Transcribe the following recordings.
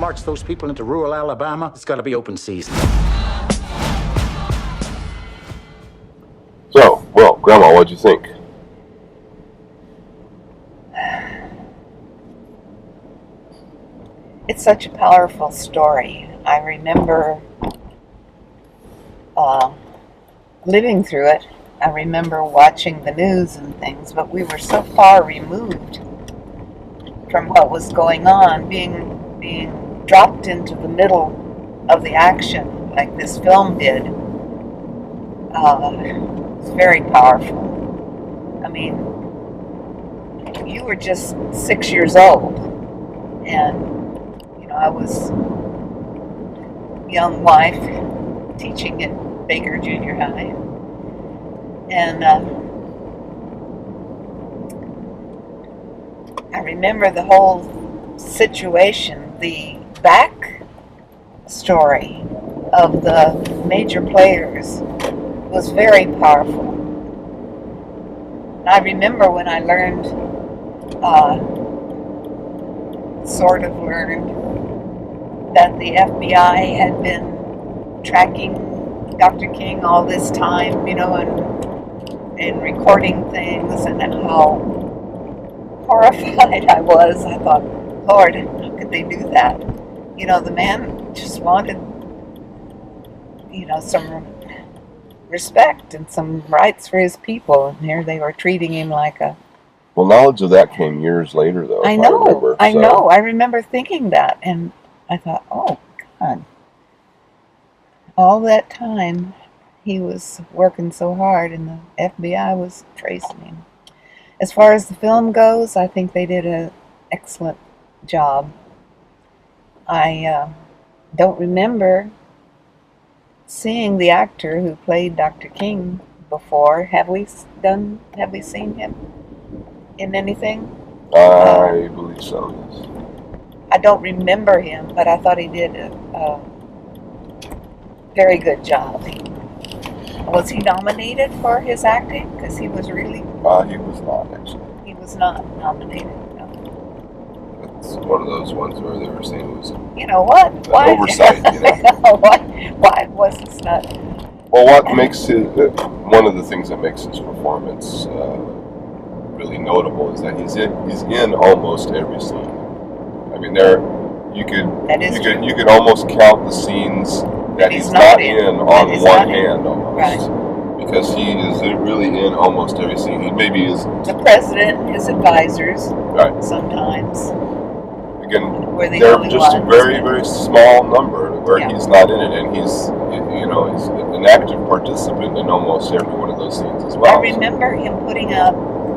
march those people into rural Alabama, it's got to be open season. So, well, Grandma, what'd you think? It's such a powerful story. I remember living through it. I remember watching the news and things, but we were so far removed from what was going on, being dropped into the middle of the action like this film did. It's very powerful. I mean, you were just 6 years old, and I was a young wife teaching at Baker Junior High, and I remember the whole situation, the back story of the major players was very powerful. And I remember when I learned, that the FBI had been tracking Dr. King all this time, and recording things, and how horrified I was. I thought, Lord, how could they do that? The man just wanted, some respect and some rights for his people, and here they were treating him like a... Well, knowledge of that came years later, though. I know. I remember thinking that, and I thought, oh, God. All that time, he was working so hard, and the FBI was tracing him. As far as the film goes, I think they did an excellent job. I don't remember seeing the actor who played Dr. King before. Have we seen him in anything? I believe so, yes. I don't remember him, but I thought he did a very good job. Was he nominated for his acting? Because he was really... He was not, actually. He was not nominated, no. It's one of those ones where they were saying it was Why? oversight, Why was this not... Well, what makes one of the things that makes his performance really notable is that he's in almost every scene. I mean, you could almost count the scenes that he's not in on one hand almost. Right. Because he is really in almost every scene. He maybe is the president, his advisors, right. Sometimes. Again, they're just a very, very small number where he's not in it, and he's an active participant in almost every one of those scenes as well. I remember him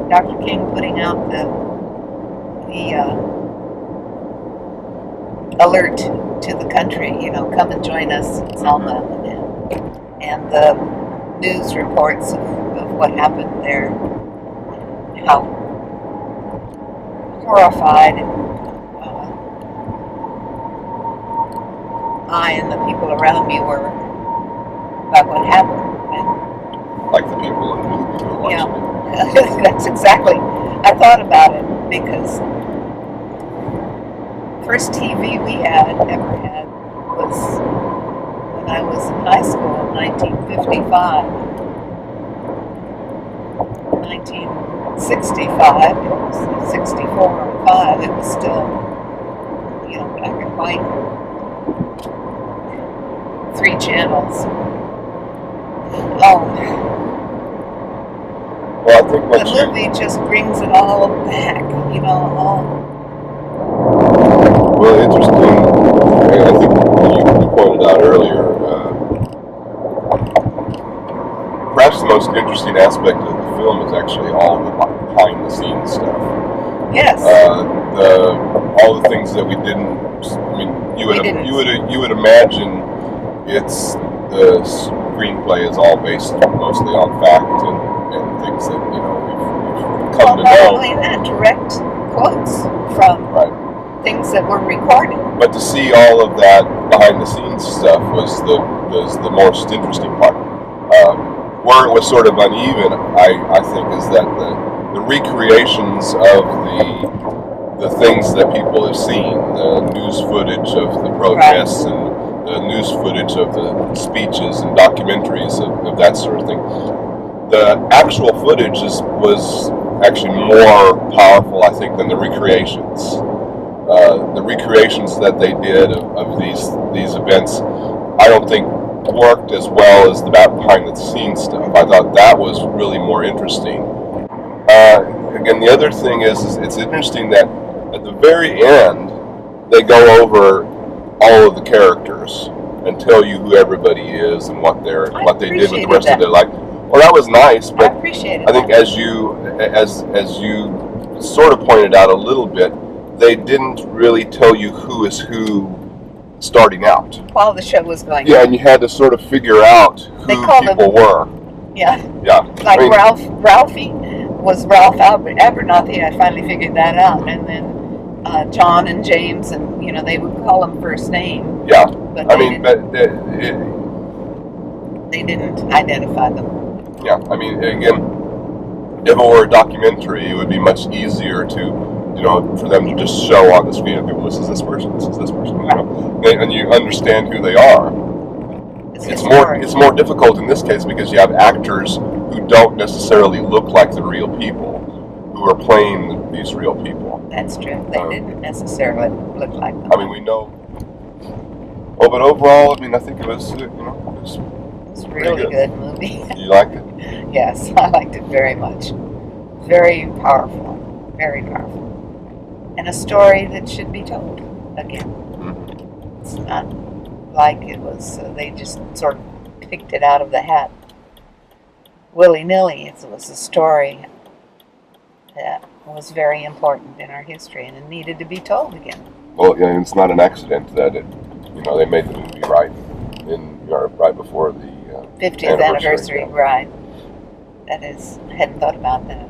Dr. King putting out the alert to the country, come and join us in SELMA, and the news reports of what happened there, how horrified I and the people around me were about what happened. Like the people in the movie who were watching it. That's exactly. I thought about it because first TV we ever had was when I was in high school in 1955. 1965, it was 64 or 5, it was still, black and white. 3 channels. Oh. Well, I think the movie just brings it all back, Well, interesting. I think you pointed out earlier, perhaps the most interesting aspect of the film is actually all the behind-the-scenes stuff. Yes. All the things that we didn't. I mean, you would imagine the screenplay is all based mostly on fact and things that we've come to know. Not only that, direct quotes from things that were recorded. But to see all of that behind the scenes stuff was the most interesting part. Where it was sort of uneven, I think, is that the recreations of the things that people have seen, the news footage of the protests and the news footage of the speeches and documentaries of that sort of thing. The actual footage was actually more powerful, I think, than the recreations. The recreations that they did of these events, I don't think worked as well as the behind the scenes stuff. I thought that was really more interesting. Again, the other thing is it's interesting that at the very end they go over all of the characters and tell you who everybody is and what they did with the rest of their life. Well, that was nice, but I appreciate it. I think as you sort of pointed out a little bit, they didn't really tell you who is who starting out. While the show was going Yeah, on. and you had to sort of figure out who people were. Yeah. Yeah. Like Ralphie was Ralph Abernathy. I finally figured that out. And then John and James, and they would call him first name. Yeah. But they didn't identify them. Yeah. I mean, again, if it were a documentary, it would be much easier to, for them to just show on the screen, okay, well, this is this person, and you understand who they are. It's more difficult in this case because you have actors who don't necessarily look like the real people, who are playing these real people. That's true. They didn't necessarily look like them. I mean, we know. Oh, but overall, I mean, I think it was, it was a really good movie. You liked it? Yes, I liked it very much. Very powerful. Very powerful. And a story that should be told again. Mm-hmm. It's not like it was, they just sort of picked it out of the hat willy-nilly. It was a story that was very important in our history and it needed to be told again. Well, yeah, it's not an accident that they made the movie right before the 50th anniversary, right. That is, I hadn't thought about that.